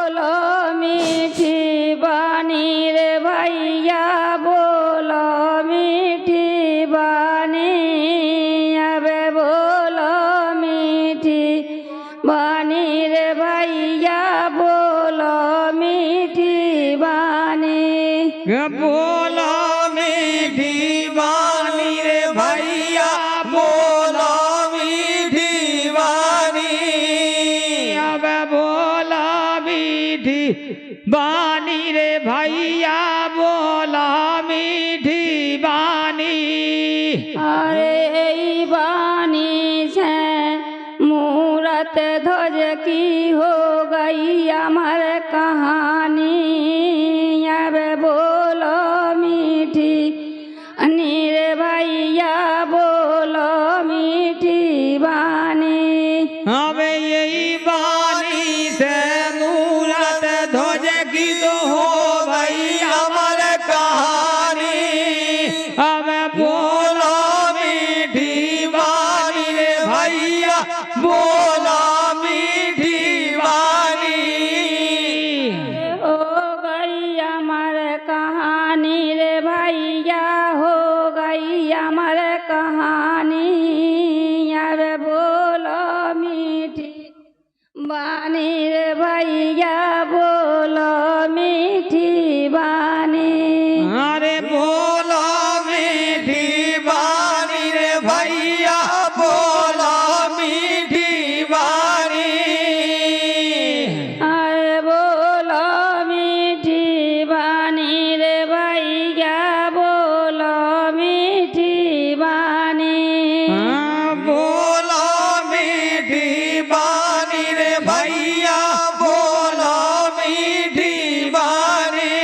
बोलो मीठी बानी रे भैया बोलो मीठी बानी अब बोलो मीठी बानी रे भैया बोलो मीठी बानी बोलो मीठी बानी रे भैया बोलो मीठी बानी अब बोलो मीठी बानी रे भैया बोलो मीठी बानी अरे ई बानी से मूरत ध्वज की हो गई अमर कहानी अब बोलो मीठी नीर भैया बोलो मीठी बानी अब यही बानी से मूरत ध्वज की तो हो गई अमर कहानी अब बोलो मीठी बानी रे भैया बोलो मीठी बानी हो गई अमर कहानी रे भैया हो गई अमर कहानी अब बोलो मीठी बानी रे भैया बोलो मीठी बानी अरे बोलो मीठी बानी रे भैया बोलो मीठी बानी अरे बोलो मीठी बानी रे भैया बोलो मीठी बानी बोलो मीठी बानी रे भैया बोलो मीठी बानी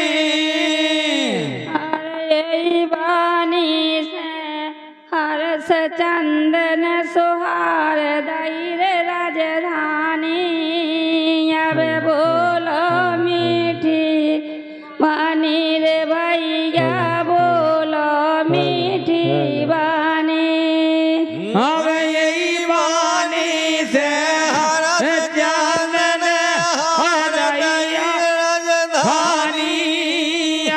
अरे बानी से हर्ष चंदन सुहार दई रे राजधानी अब बोलो मीठी बानी रे भैया बोलो मीठी बानी अब यही बानी से हर चंदन हरैया राजधानी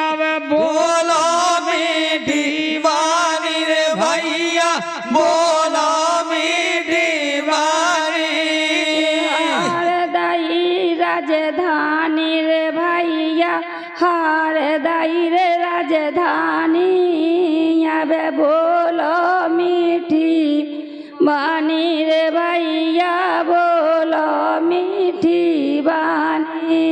अब बोलो मीठी बानी रे भैया बोलो मीठी बानी हार दई राजधानी रे भैया हार दई रे राजधानी अब बोलो मीठी बानी रे भैया बोलो मीठी बानी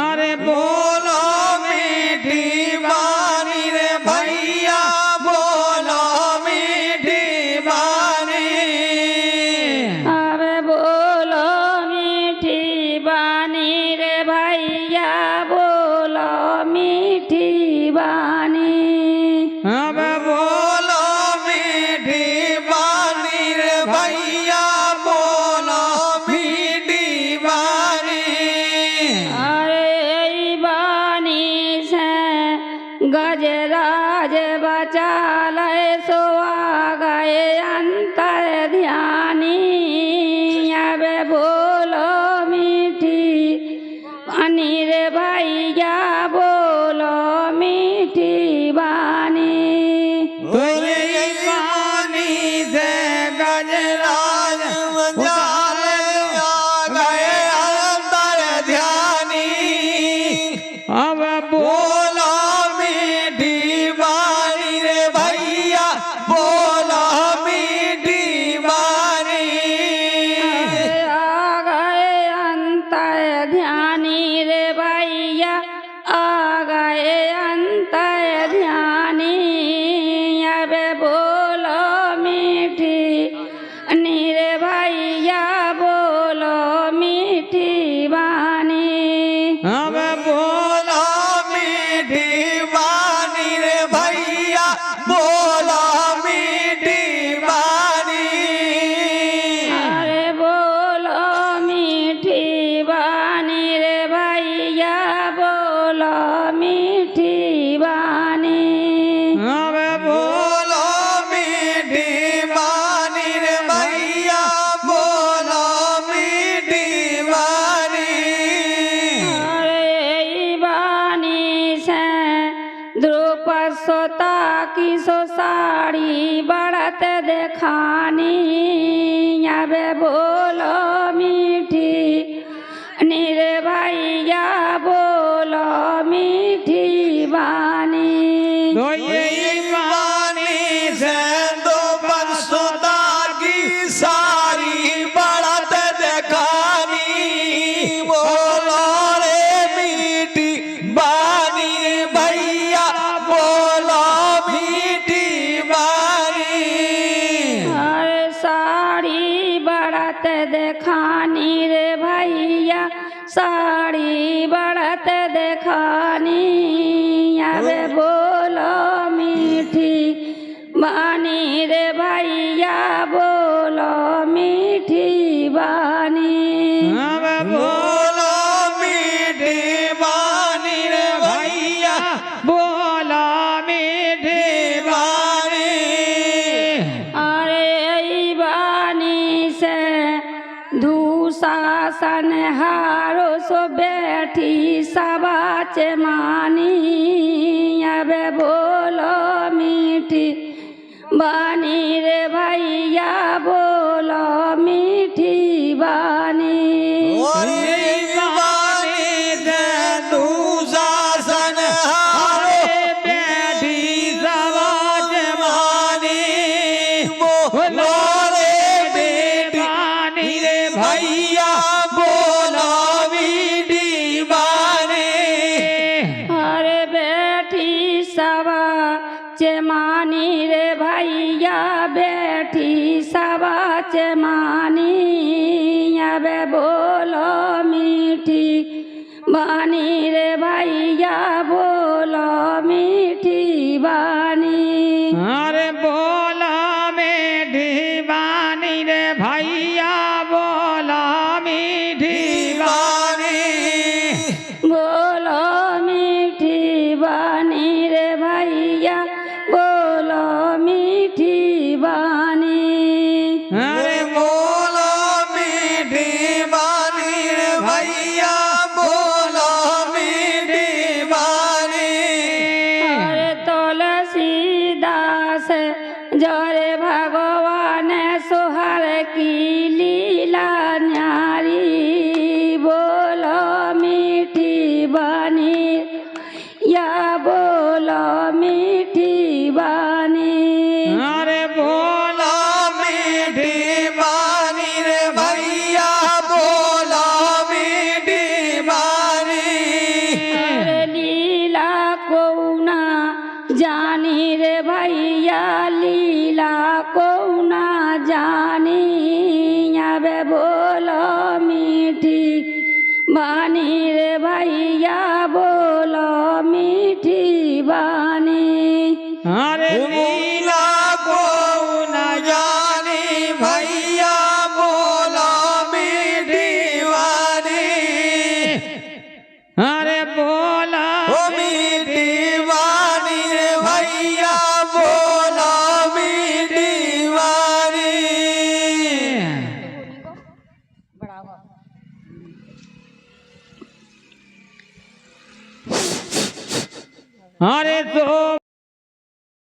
अरे बोलो मीठी बानी रे भैया बोलो मीठी बानी अब बोलो मीठी बानी रे भैया बोलो मीठी बानी अब बोलो मीठी बानी रे भैया बोलो मीठी बानी अरे ई बानी से गजराज बचा लय सोआ गए अंतर ध्यानी अब बोलो मीठी बानी रे भैया बोलो मीठी बानी तुझे बानी से गजराज मजाल आ गए अंतर ध्यानी अब बोलो मीठी बानी रे भैया बोलो मीठी बानी आ गए अंतर ध्यानी रे भैया आ गए अंतर ध्यानी अब बोलो मीठी नीर भैया बोलो मीठी बानी अब बोलो मीठी बानी रे भैया बोलो मीठी बानी अरे बोलो मीठी बानी रे भैया बोलो साड़ी बढ़त देखानी अबे बोलो मीठी नीरे भैया बोलो मीठी बानी तो ये वाणी से दो बरसोदा की सारी बढ़त देखानी बोलो रे मीठी बानी भैया बोलो मीठी बानी हर साड़ी बढ़त देखानी रे भैया साड़ी बढ़त देखानी अबे बोलो मीठी बानी रे भैया बोलो मीठी बानी अब बोलो मीठी बानी रे भैया बोलो मीठी बानी अरे ई बानी से दुशासन हारो सो बैठी सबाच मानी अबे बोलो मीठी बानी रे भैया बोलो मीठी बानी और ये वाणी से दुशासन हारे बैठी सवाज मानी बोलो रे बेटी रे भैया बोलो मीठी बानी अरे बेटी सवा चमानी रे भैया बेटी सवा चमानी अबे बोलो मीठी बानी रे भैया बोलो मीठी बानी अरे बोला मीठी बानी रे भैया बोला मीठी बानी बोलो मीठी बानी रे भैया बोलो मीठी बानी अरे बोला मीठी बानी रे भैया बोला मीठी बानी अरे तुलसीदास जोरे भगवान सुहर की लीला न्यारी बोलो मीठी बानी या बोलो मीठी बानी अरे बोला मीठी बानी रे भैया बोला मीठी बानी अरे लीला को ना जानी रे भैया लीला को ना जानी अबे बोलो मीठी बानी रे भैया बोलो मीठी बानी अरे लीला को न जानी भैया बोला मीठी बानी अरे बोला मीठी बानी रे भैया बोला मीठी बानी अरे तो